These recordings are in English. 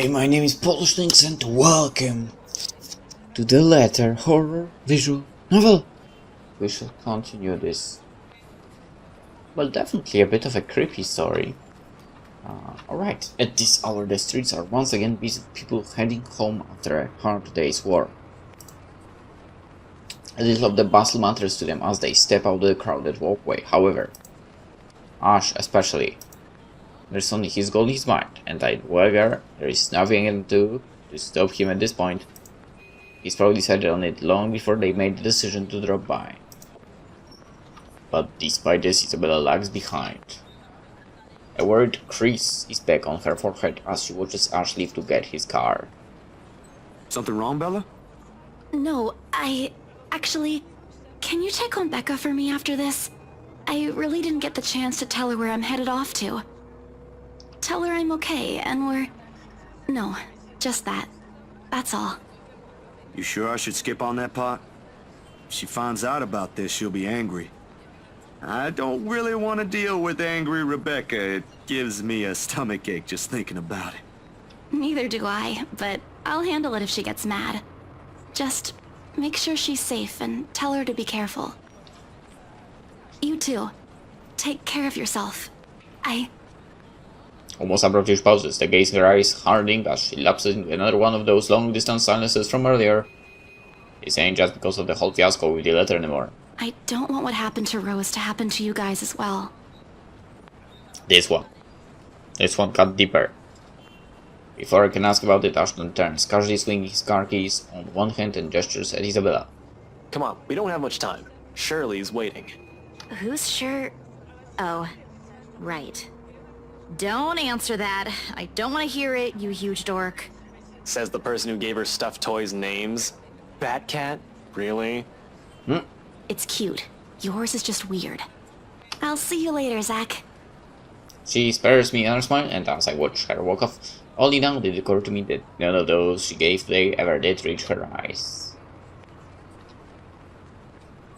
Hey, my name is PolishLynx and welcome to the latter horror visual novel. We shall continue this. Well, definitely a bit of a creepy story. Alright, at this hour the streets are once again busy with people heading home after a hard day's work. A little of the bustle matters to them as they step out the crowded walkway. However, Ash especially, there's only his goal in his mind, and however, there is nothing he can do to stop him at this point. He's probably decided on it long before they made the decision to drop by. But despite this, Isabella lags behind. A worried crease is back on her forehead as she watches Ash leave to get his car. Something wrong, Bella? No, Actually, can you check on Becca for me after this? I really didn't get the chance to tell her where I'm headed off to. Tell her I'm okay and we're... No, just that. That's all. You sure I should skip on that part? If she finds out about this, she'll be angry. I don't really want to deal with angry Rebecca. It gives me a stomachache just thinking about it. Neither do I, but I'll handle it if she gets mad. Just make sure she's safe and tell her to be careful. You too. Take care of yourself. Almost abruptly she pauses, the gaze in her eyes hardening as she lapses into another one of those long-distance silences from earlier. This ain't just because of the whole fiasco with the letter anymore. I don't want what happened to Rose to happen to you guys as well. This one cut deeper. Before I can ask about it, Ashton turns, casually swinging his car keys on one hand and gestures at Isabella. Come on, we don't have much time. Shirley's waiting. Who's sure? Oh, right. Don't answer that. I don't want to hear it, you huge dork. Says the person who gave her stuffed toys names. Batcat? Really? It's cute. Yours is just weird. I'll see you later, Zach. She spares me another smile, and as I watch her walk off, only now did it occur to me that none of those she gave today ever did reach her eyes.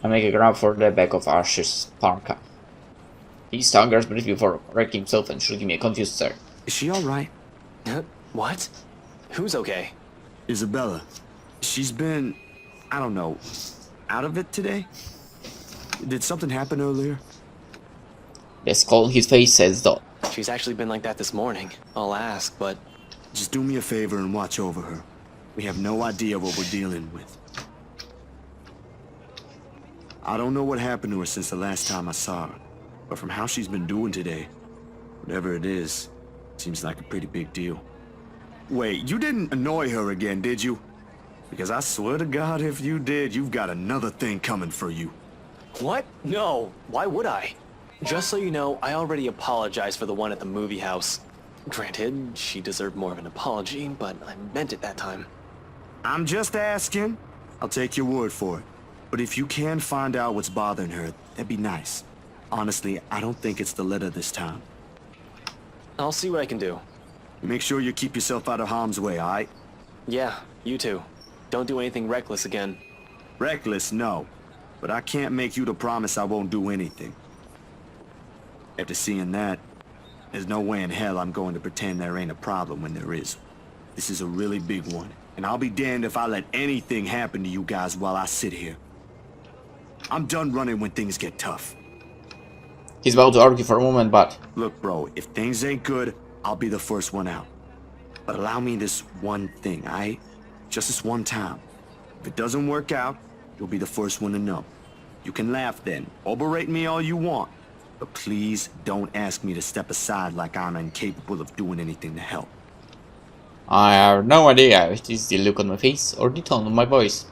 I make a grab for the back of Ash's parka. He staggers briefly before correcting himself and shooting me a confused stare. Is she alright? What? Who's okay? Isabella. She's been, I don't know, out of it today? Did something happen earlier? The skull on his face says though. She's actually been like that this morning. I'll ask, but... Just do me a favor and watch over her. We have no idea what we're dealing with. I don't know what happened to her since the last time I saw her, but from how she's been doing today, whatever it is, seems like a pretty big deal. Wait, you didn't annoy her again, did you? Because I swear to God, if you did, you've got another thing coming for you. What? No, why would I? Just so you know, I already apologized for the one at the movie house. Granted, she deserved more of an apology, but I meant it that time. I'm just asking. I'll take your word for it. But if you can find out what's bothering her, that'd be nice. Honestly, I don't think it's the letter this time. I'll see what I can do. Make sure you keep yourself out of harm's way, alright? Yeah, you too. Don't do anything reckless again. Reckless, no. But I can't make you to promise I won't do anything. After seeing that, there's no way in hell I'm going to pretend there ain't a problem when there is. This is a really big one, and I'll be damned if I let anything happen to you guys while I sit here. I'm done running when things get tough. He's about to argue for a moment, but... Look, bro, if things ain't good, I'll be the first one out. But allow me this one thing, alright? Just this one time. If it doesn't work out, you'll be the first one to know. You can laugh then, or berate me all you want. But please don't ask me to step aside like I'm incapable of doing anything to help. I have no idea if it is the look on my face or the tone of my voice.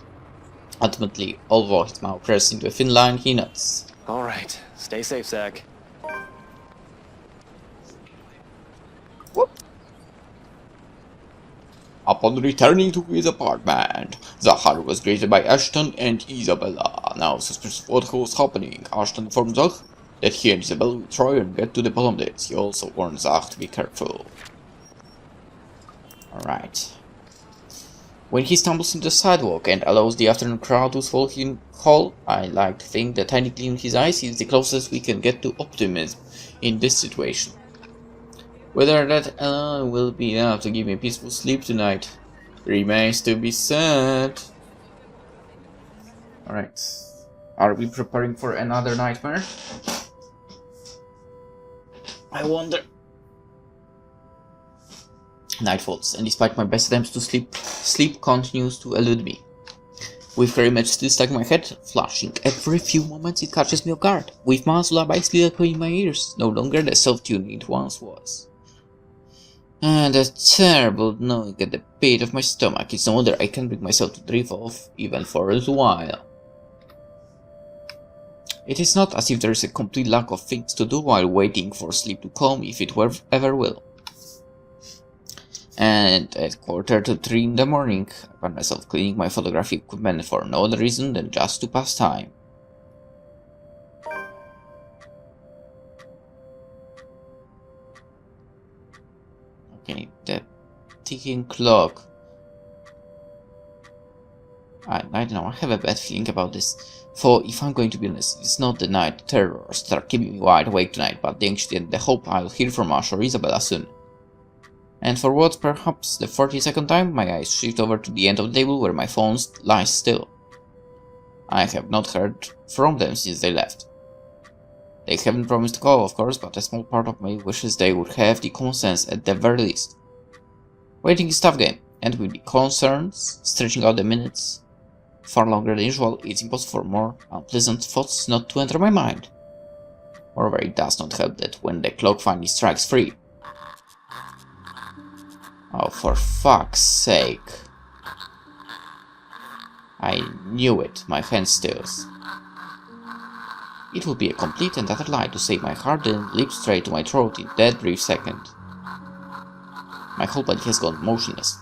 Ultimately, although his mouth pressed into a thin line, he nods. Alright, stay safe, Zach. Whoop. Upon returning to his apartment, Zachar was greeted by Ashton and Isabella. Now suspicious of what was happening, Ashton informed Zach that he and Isabella will try and get to the bottom of this. He also warned Zach to be careful. Alright. When he stumbles into the sidewalk and allows the afternoon crowd to follow him home, I like to think the tiny gleam in his eyes is the closest we can get to optimism in this situation. Whether that alone will be enough to give me peaceful sleep tonight remains to be said. Alright. Are we preparing for another nightmare? I wonder. Night falls, and despite my best attempts to sleep, sleep continues to elude me. With very much still stuck in my head, flashing every few moments it catches me off guard, with Ma's lullaby still echoing in my ears, no longer the soft-tune it once was. And a terrible gnawing at the pit of my stomach. It's no wonder I can't bring myself to drift off, even for a little while. It is not as if there is a complete lack of things to do while waiting for sleep to come, if it ever will. And at 2:45 in the morning, I find myself cleaning my photographic equipment for no other reason than just to pass time. Okay, the ticking clock. I don't know, I have a bad feeling about this. For if I'm going to be honest, it's not the night terrors that are keeping me wide awake tonight, but the anxiety and the hope I'll hear from Ash or Isabella soon. And for what, perhaps the 42nd time, my eyes shift over to the end of the table where my phone lies still. I have not heard from them since they left. They haven't promised to call, of course, but a small part of me wishes they would have the common sense at the very least. Waiting is a tough game, and with the concerns stretching out the minutes far longer than usual, it's impossible for more unpleasant thoughts not to enter my mind. Moreover, it does not help that when the clock finally strikes 3. Oh, for fuck's sake. I knew it, my hand stills. It would be a complete and utter lie to say my heart didn't leap straight to my throat in that brief second. My whole body has gone motionless,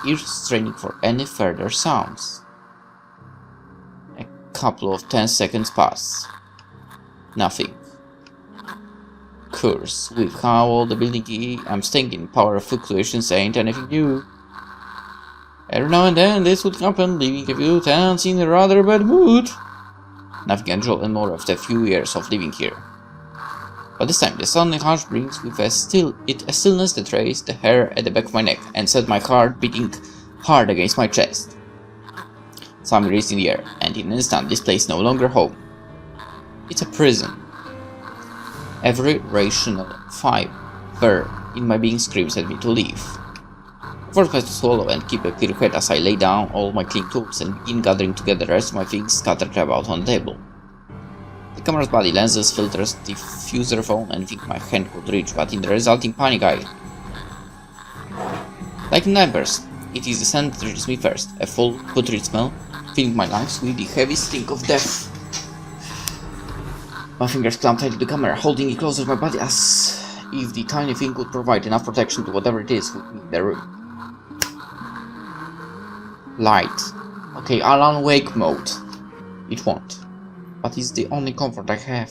ears straining for any further sounds. A couple of 10 seconds pass. Nothing. Curse, with how old the building I'm staying in, power fluctuations ain't anything new. Every now and then this would happen, leaving a few tenants in a rather bad mood. Nothing unusual and more after a few years of living here. But this time the sudden hush brings with a stillness that raised the hair at the back of my neck and set my heart beating hard against my chest. Some raised in the air, and in an instant this place no longer home. It's a prison. Every rational fiber in my being screams at me to leave. I force myself to swallow and keep a clear head as I lay down all my clean tools and begin gathering together the rest of my things scattered about on the table. The camera's body, lenses, filters, diffuser phone, anything my hand could reach, but in the resulting panic like in nightmares, it is the scent that reaches me first, a full, putrid smell, filling my lungs with the heavy stink of death. My fingers clamp tight to the camera, holding it close to my body as if the tiny thing would provide enough protection to whatever it is with me in the room. Light. Okay, Alan Wake mode. It won't. But it's the only comfort I have.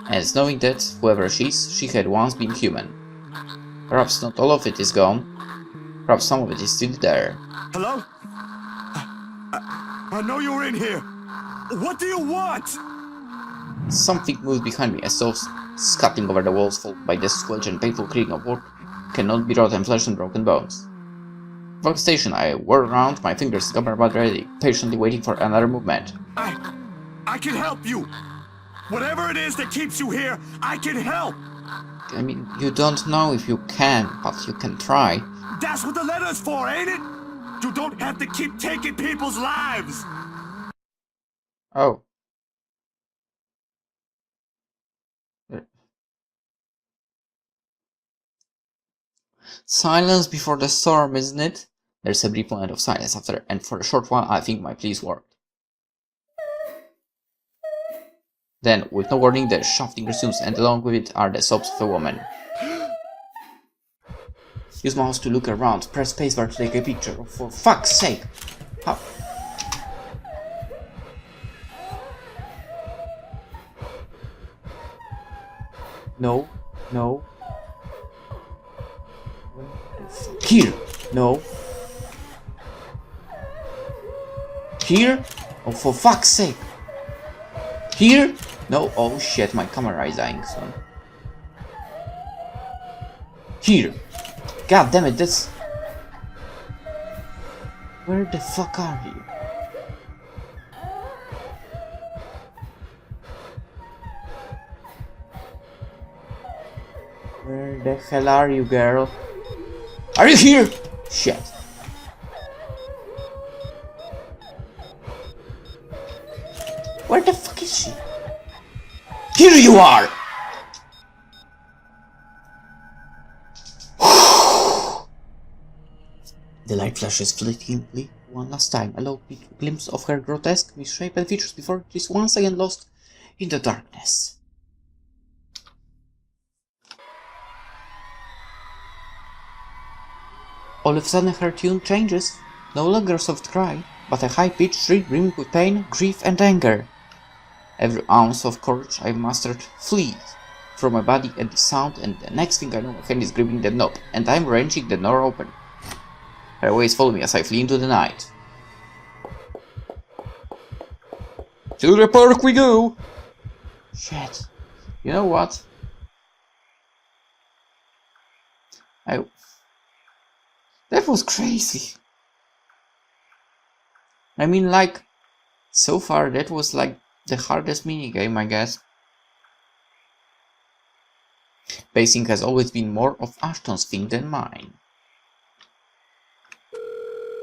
And it's knowing that, whoever she is, she had once been human. Perhaps not all of it is gone. Perhaps some of it is still there. Hello? I know you're in here. What do you want? Something moved behind me, a soft scuttling over the walls, followed by the squelch and painful creaking of what cannot be rotten flesh and broken bones. Fog station, I whirled around, my fingers camera but ready, patiently waiting for another movement. I can help you. Whatever it is that keeps you here, I can help. I mean, you don't know if you can, but you can try. That's what the letter's for, ain't it? You don't have to keep taking people's lives. Oh. Silence before the storm, isn't it? There's a brief moment of silence after, and for a short while I think my pleas worked. Then, with no warning, the shouting resumes, and along with it are the sobs of a woman. Use mouse to look around, press spacebar to take a picture, for fuck's sake! How? No, no. Here! No. Here? Oh, for fuck's sake! Here? No, oh shit, my camera is dying soon. Here! God damn it, that's... Where the fuck are you? Where the hell are you, girl? Are you here? Shit. Where the fuck is she? Here you are! The light flashes fleetingly one last time, allowing me to glimpse of her grotesque, misshapen features before it is once again lost in the darkness. All of a sudden her tune changes, no longer a soft cry, but a high-pitched shriek brimming with pain, grief and anger. Every ounce of courage I've mastered flees from my body at the sound, and the next thing I know my hand is gripping the knob, and I'm wrenching the door open. Her ways follow me as I flee into the night. To the park we go! Shit. You know what? That was crazy. I mean, like, so far that was like the hardest minigame, I guess. Pacing has always been more of Ashton's thing than mine.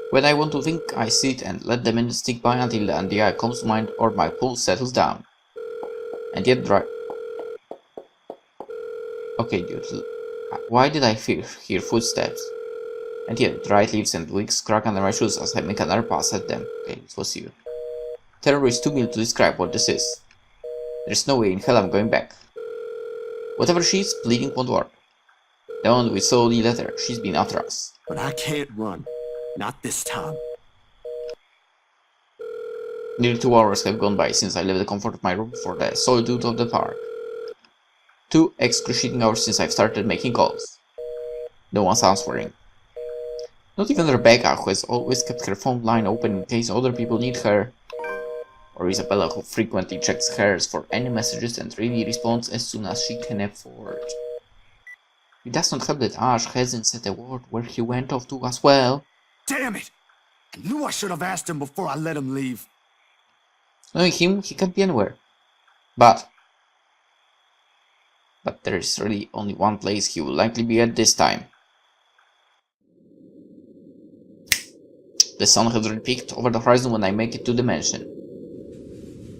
When I want to think, I sit and let the minutes tick by until the idea comes to mind or my pulse settles down. And yet Okay, dude, why did I hear footsteps? And yet, dried leaves and twigs crack under my shoes as I make another pass at them. Okay, it was you. Terror is too mild to describe what this is. There's no way in hell I'm going back. Whatever she is, bleeding won't work. The moment we saw the letter, she's been after us. But I can't run. Not this time. Nearly 2 hours have gone by since I left the comfort of my room for the solitude of the park. 2 excruciating hours since I've started making calls. No one's answering. Not even Rebecca, who has always kept her phone line open in case other people need her. Or Isabella, who frequently checks hers for any messages and really responds as soon as she can afford. It does not help that Ash hasn't said a word where he went off to as well. Damn it! I knew I should have asked him before I let him leave. Knowing him, he can't be anywhere. But there is really only one place he will likely be at this time. The sun has already peaked over the horizon when I make it to the mansion.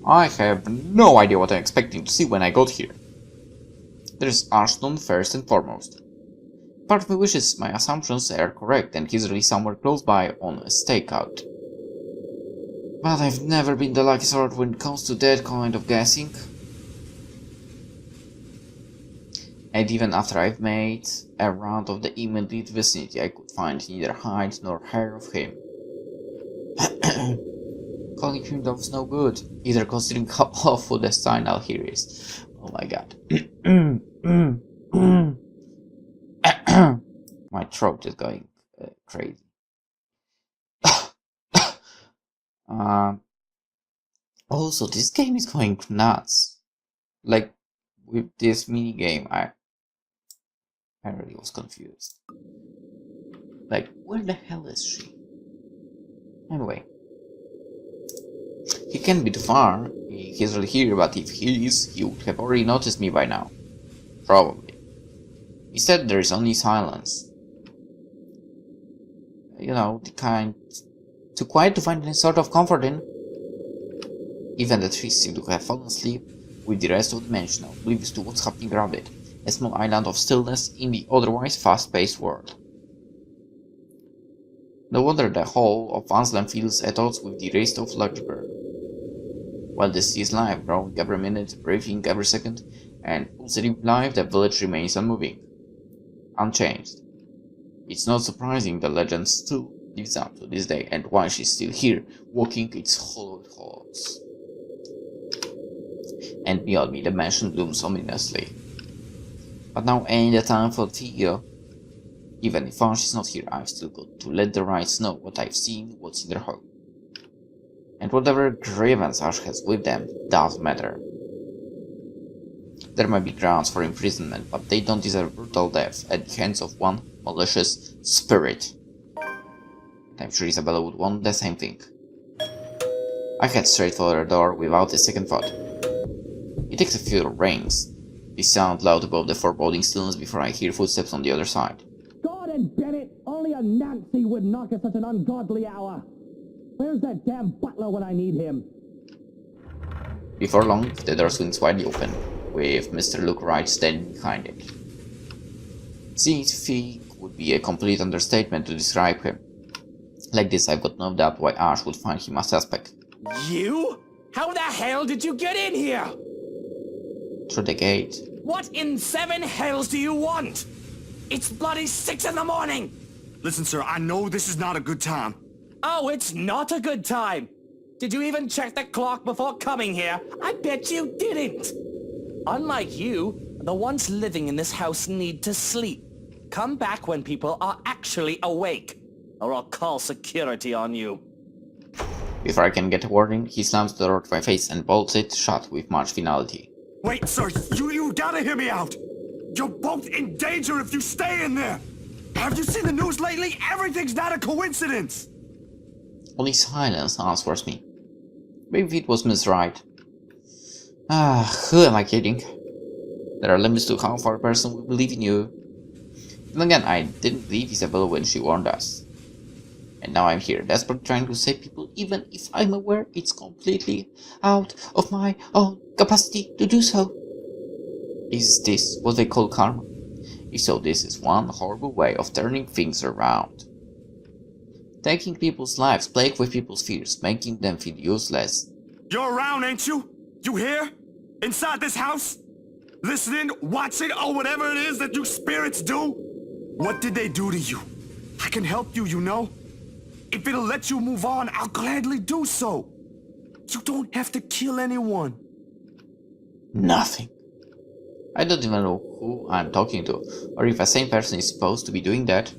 I have no idea what I'm expecting to see when I got here. There's Ashton first and foremost. Part of me wishes my assumptions are correct and he's really somewhere close by on a stakeout. But I've never been the lucky sort when it comes to that kind of guessing. And even after I've made a round of the immediate vicinity, I could find neither hide nor hair of him. Calling him was no good, either considering how awful the signal here is. Oh my god. My throat is going crazy. Also, this game is going nuts. Like, with this mini game, I really was confused. Like, where the hell is she? Anyway. He can't be too far. He's really here, but if he is, he would have already noticed me by now. Probably. Instead, there is only silence. You know, the kind too quiet to find any sort of comfort in. Even the trees seem to have fallen asleep, with the rest of the mansion oblivious to what's happening around it. A small island of stillness in the otherwise fast-paced world. No wonder the whole of Anslan feels at odds with the rest of Luxembourg. While the sea is live, growing every minute, breathing every second, and pulsating life, the village remains unmoving, unchanged. It's not surprising the legend still lives up to this day, and why she's still here, walking its hollowed halls. And beyond me, the mansion looms ominously. But now ain't the time for Theo. Even if Ash is not here, I've still got to let the Wrights know what I've seen, what's in their home. And whatever grievance Ash has with them does matter. There may be grounds for imprisonment, but they don't deserve brutal death at the hands of one malicious spirit. And I'm sure Isabella would want the same thing. I head straight for the door without a second thought. It takes a few rings. They sound loud above the foreboding stillness before I hear footsteps on the other side. God and damn it! Only a Nancy would knock at such an ungodly hour! Where's that damn butler when I need him? Before long, the door swings widely open, with Mr. Luke Wright standing behind it. Significant would be a complete understatement to describe him. Like this, I've got no doubt why Ash would find him a suspect. You? How the hell did you get in here? Through the gate. What in seven hells do you want? It's bloody 6 in the morning! Listen, sir, I know this is not a good time. Oh, it's not a good time! Did you even check the clock before coming here? I bet you didn't! Unlike you, the ones living in this house need to sleep. Come back when people are actually awake, or I'll call security on you. Before I can get a warning, he slams the door to my face and bolts it shut with much finality. Wait, sir, you gotta hear me out. You're both in danger if you stay in there. Have you seen the news lately? Everything's not a coincidence. Only silence answers me. Maybe it was Miss Wright. Who am I kidding? There are limits to how far a person will believe in you. And again, I didn't believe Isabella when she warned us. And now I'm here, desperately trying to save people, even if I'm aware it's completely out of my own capacity to do so. Is this what they call karma? If so, this is one horrible way of turning things around. Taking people's lives, playing with people's fears, making them feel useless. You're around, ain't you? You here? Inside this house? Listening, watching, or whatever it is that you spirits do? What did they do to you? I can help you, you know? If it'll let you move on, I'll gladly do so. You don't have to kill anyone. Nothing. I don't even know who I'm talking to, or if a sane person is supposed to be doing that.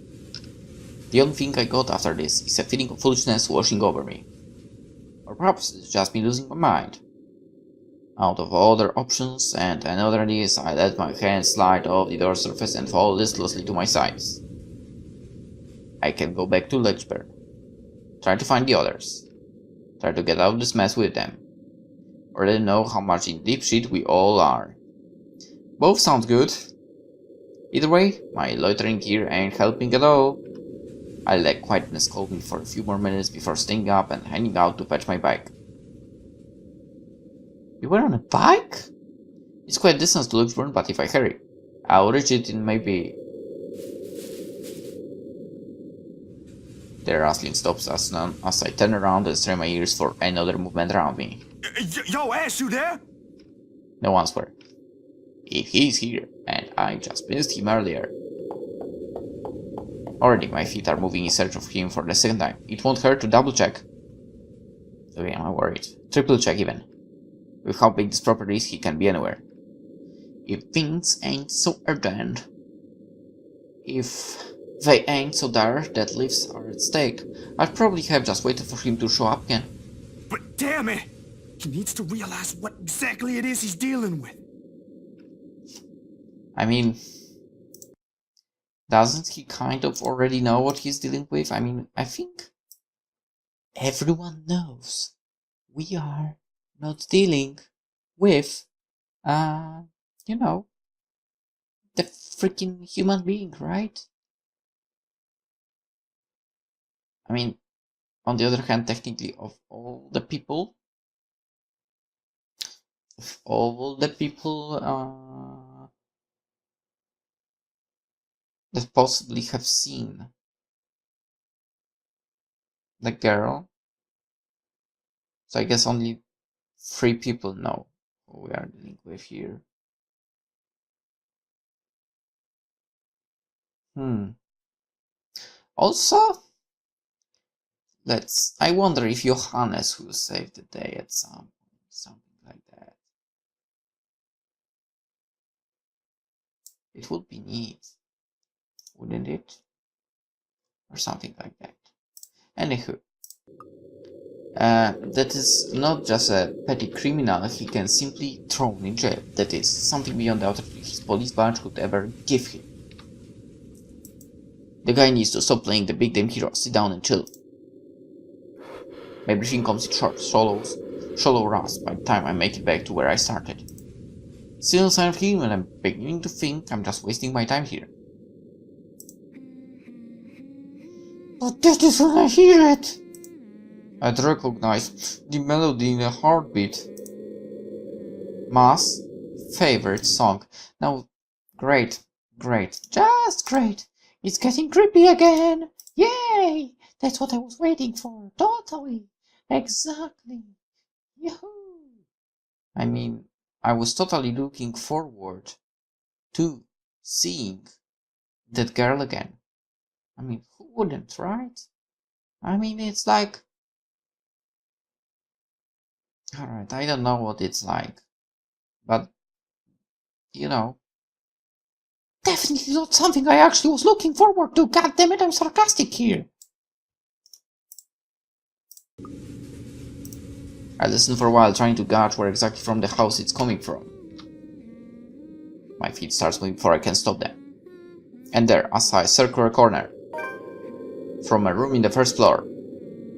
The only thing I got after this is a feeling of foolishness washing over me. Or perhaps it's just me losing my mind. Out of other options and another ideas, I let my hand slide off the door surface and fall listlessly to my sides. I can go back to Lynchburg. Try to find the others. Try to get out of this mess with them. Or let them know how much in deep shit we all are. Both sound good. Either way, my loitering here ain't helping at all. I let quietness hold me for a few more minutes before staying up and heading out to fetch my bike. You were on a bike? It's quite a distance to Luxburn, but if I hurry, I'll reach it in maybe... The rustling stops as I turn around and strain my ears for another movement around me. Yo, Ash, you there? No answer. If he's here, and I just missed him earlier. Already my feet are moving in search of him for the second time. It won't hurt to double check. Okay, I'm worried. Triple check even. With how big this property is, he can be anywhere. If things ain't so urgent. If they ain't so dire that lives are at stake, I'd probably have just waited for him to show up again. But damn it! He needs to realize what exactly it is he's dealing with. I mean, doesn't he kind of already know what he's dealing with? I mean, I think everyone knows we are not dealing with, you know, the freaking human being, right? I mean, on the other hand, technically, of all the people, that possibly have seen the girl, so I guess only 3 people know who we are dealing with here. Also, I wonder if Johannes will save the day at some point, something like that. It would be neat, wouldn't it? Or something like that. Anywho, that is not just a petty criminal he can simply throw in jail. That is something beyond the authority his police branch could ever give him. The guy needs to stop playing the big damn hero, sit down and chill. My briefing comes in short, shallow runs by the time I make it back to where I started. Still silently when I'm beginning to think I'm just wasting my time here. But that is when I hear it! I'd recognize the melody in a heartbeat. Ma's favorite song. Now, great, just great. It's getting creepy again. Yay! That's what I was waiting for. Totally. Exactly. Yahoo! I mean, I was totally looking forward to seeing that girl again. I mean, who wouldn't, right? I mean, it's like... Alright, I don't know what it's like. But, you know... Definitely not something I actually was looking forward to. God damn it, I'm sarcastic here. I listened for a while, trying to gauge where exactly from the house it's coming from. My feet start moving before I can stop them. And there, as I circle a corner, from a room in the first floor,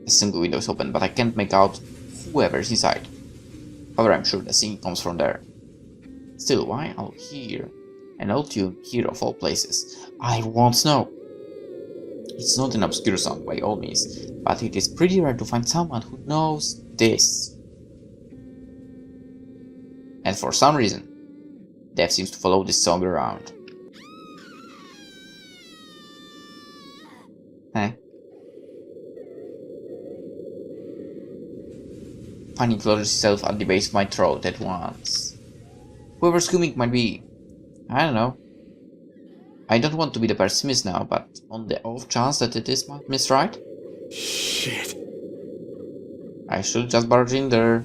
a single window is open, but I can't make out whoever's inside. However, I'm sure the singing comes from there. Still, why out here? An old tune here of all places. I won't know. It's not an obscure song by all means, but it is pretty rare to find someone who knows this. And for some reason, Dev seems to follow this song around. Eh? Panic lodges itself at the base of my throat at once. Whoever's screaming might be... I don't know. I don't want to be the pessimist now, but on the off chance that it is Miss Right? Shit. I should just barge in there.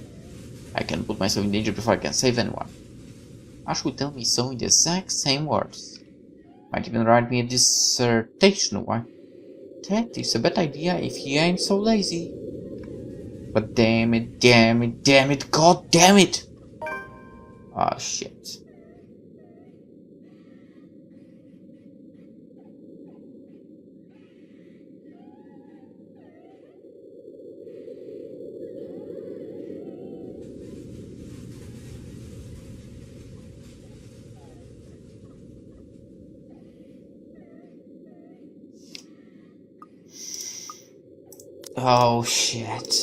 I can put myself in danger before I can save anyone. Ash would tell me so in the exact same words. Might even write me a dissertation. Why? That is a bad idea if he ain't so lazy. But damn it, god damn it! Ah, shit. Oh shit.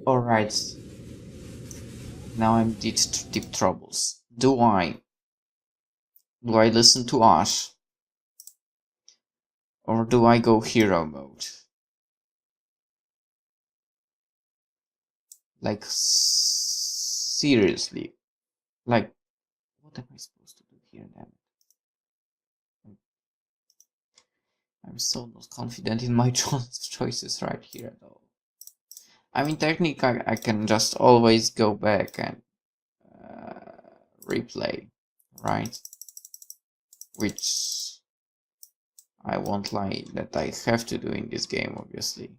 Alright. Now I'm in deep troubles. Do I listen to Ash? Or do I go hero mode? Like, seriously. Like, what am I supposed to do here then? I'm so not confident in my choices right here at all. I mean, technically, I can just always go back and replay, right? Which I won't lie that I have to do in this game, obviously.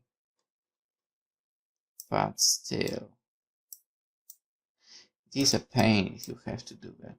But still, it is a pain if you have to do that.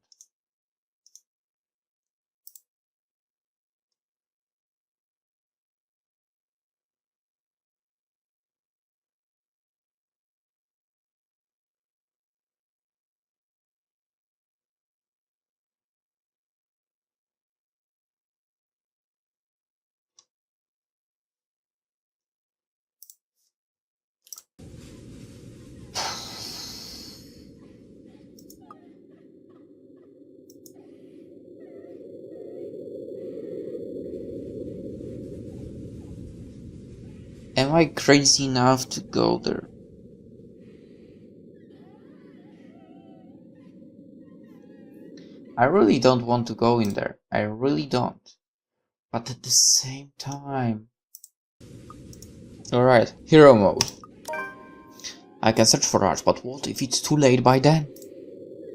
Am I crazy enough to go there? I really don't want to go in there. I really don't. But at the same time... Alright, hero mode. I can search for Arch, but what if it's too late by then?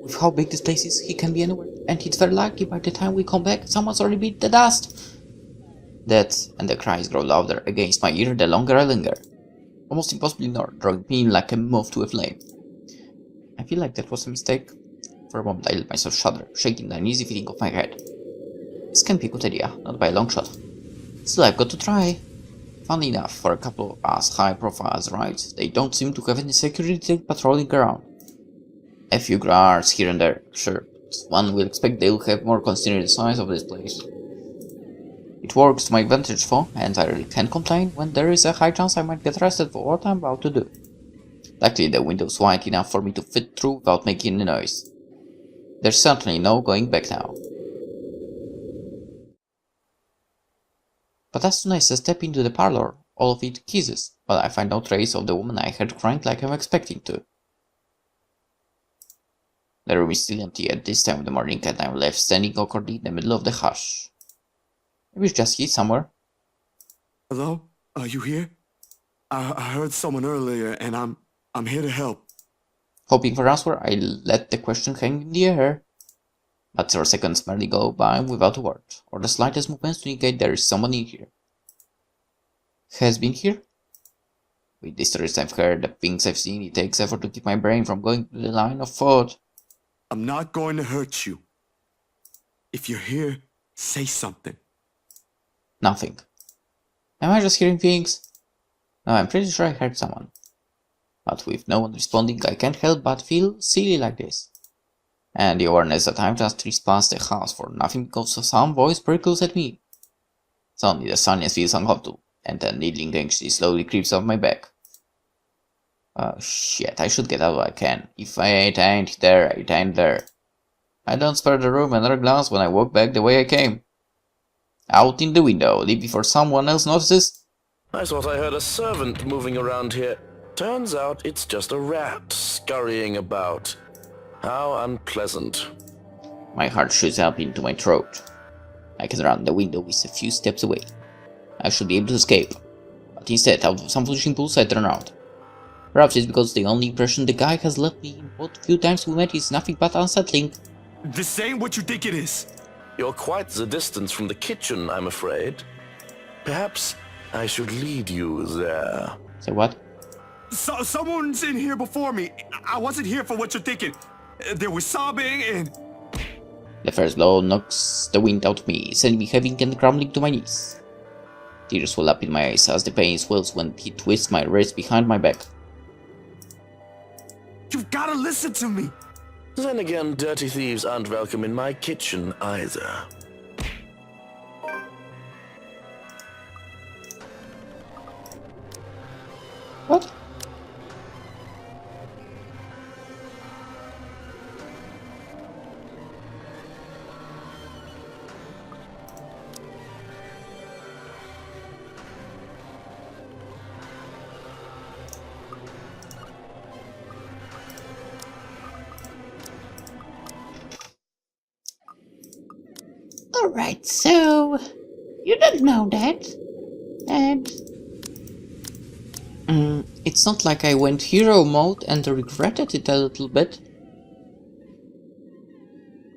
With how big this place is, he can be anywhere, and it's very likely by the time we come back, someone's already beat the dust. That, and the cries grow louder against my ear the longer I linger. almost impossibly ignored, drawing me in like a moth to a flame. I feel like that was a mistake. For a moment I let myself shudder, shaking the uneasy feeling of my head. This can be a good idea, not by a long shot. Still, I've got to try. Funnily enough, for a couple of as high profile as right, they don't seem to have any security patrolling around. A few guards here and there, sure, but one will expect they'll have more considering the size of this place. It works to my advantage though, and I really can't complain when there is a high chance I might get arrested for what I'm about to do. Luckily the window's wide enough for me to fit through without making a noise. There's certainly no going back now. But as soon as I step into the parlor, all of it kisses, but I find no trace of the woman I heard crying like I'm expecting to. The room is still empty at this time of the morning and I'm left standing awkwardly in the middle of the hush. Maybe it's just he somewhere. Hello? Are you here? I heard someone earlier, and I'm here to help. Hoping for an answer, I let the question hang in the air. But 0 seconds merely go by without a word, or the slightest movement to indicate there is someone in here. Has been here? With the stories I've heard, the things I've seen, it takes effort to keep my brain from going to the line of thought. I'm not going to hurt you. If you're here, say something. Nothing. Am I just hearing things? No, I'm pretty sure I heard someone. But with no one responding, I can't help but feel silly like this. And the awareness that I've just trespassed the house for nothing because of some voice prickles at me. Suddenly the silence feels uncomfortable, and a needling anxiety slowly creeps up my back. Oh shit, I should get out while I can. If it ain't there, it ain't there. I don't spare the room another glance when I walk back the way I came. Out in the window, leave before someone else notices. I thought I heard a servant moving around here. Turns out it's just a rat scurrying about. How unpleasant. My heart shoots up into my throat. I can run. The window is a few steps away. I should be able to escape. But instead, out of some foolish impulse, I turn around. Perhaps it's because the only impression the guy has left me in both few times we met is nothing but unsettling. This ain't what you think it is. You're quite the distance from the kitchen, I'm afraid. Perhaps I should lead you there. Say what? Someone's in here before me. I wasn't here for what you're thinking. There was sobbing and... The first blow knocks the wind out of me, sending me heaving and crumbling to my knees. Tears well up in my eyes as the pain swells when he twists my wrist behind my back. You've gotta listen to me. Then again, dirty thieves aren't welcome in my kitchen either. What? Alright, so you don't know that, and it's not like I went hero mode and regretted it a little bit.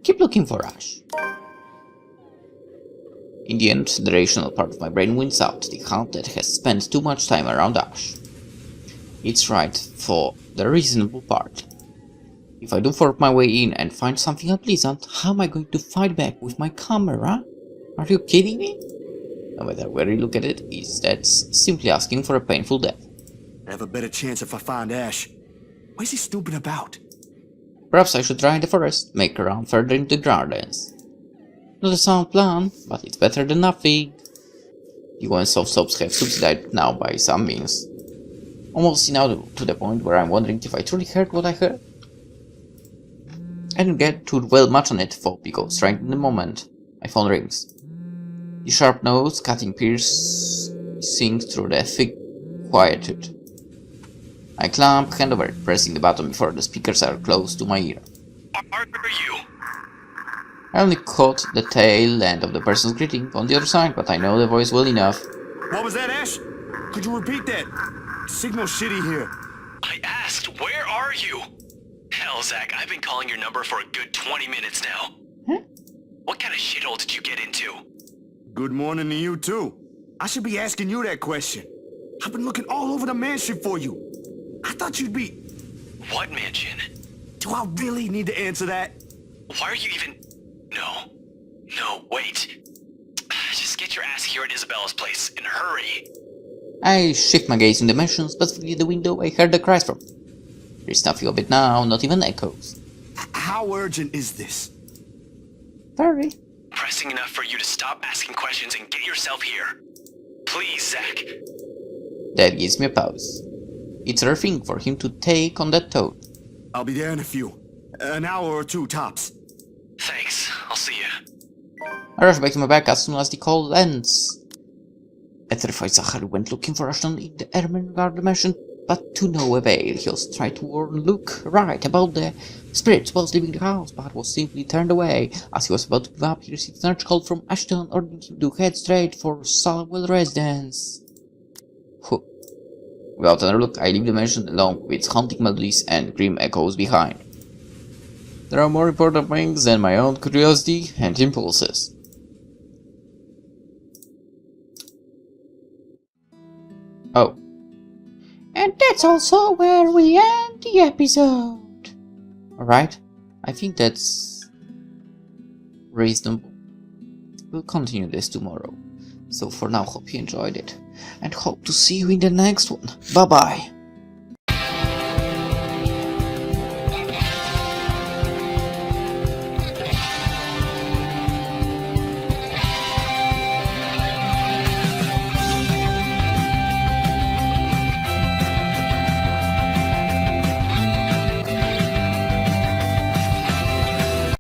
Keep looking for Ash. In the end, the rational part of my brain wins out, the heart that has spent too much time around Ash. It's right for the reasonable part. If I don't force my way in and find something unpleasant, how am I going to fight back with my camera? Are you kidding me? No matter where you look at it, that's simply asking for a painful death. I have a better chance if I find Ash. Why is he snooping about? Perhaps I should try in the forest, make a round further into the gardens. Not a sound plan, but it's better than nothing. The ones soft soaps have subsidized now by some means. Almost now to the point where I'm wondering if I truly heard what I heard. I didn't get too well much on it though, because right in the moment, my phone rings. The sharp notes cutting piercing through the thick quietude. I clamp hand over it, pressing the button before the speakers are close to my ear. Are you? I only caught the tail end of the person's greeting on the other side, but I know the voice well enough. What was that, Ash? Could you repeat that? Signal's shitty here. I asked, where are you? Hell, Zach, I've been calling your number for a good 20 minutes now. Huh? What kind of shithole did you get into? Good morning to you, too. I should be asking you that question. I've been looking all over the mansion for you. I thought you'd be... What mansion? Do I really need to answer that? Why are you even... No. No, wait. Just get your ass here at Isabella's place, and hurry. I shift my gaze in dimensions, but through the window I heard the cries from. There's nothing of it now, not even echoes. How urgent is this? Very. Pressing enough for you to stop asking questions and get yourself here. Please, Zach. That gives me a pause. It's a rare thing for him to take on that tone. I'll be there in a few. An hour or two tops. Thanks. I'll see you. I rush back to my bag as soon as the call ends. A terrified Zachary went looking for Ashton in the Ermengarde dimension, but to no avail. He was trying to warn Luke right about the spirits whilst leaving the house, but was simply turned away. As he was about to give up, he received an urgent call from Ashton ordering him to head straight for Salwell residence. Whew. Without another look, I leave the mansion along with its haunting melodies and grim echoes behind. There are more important things than my own curiosity and impulses. Oh. And that's also where we end the episode. Alright, I think that's reasonable. We'll continue this tomorrow. So for now, hope you enjoyed it. And hope to see you in the next one. Bye bye.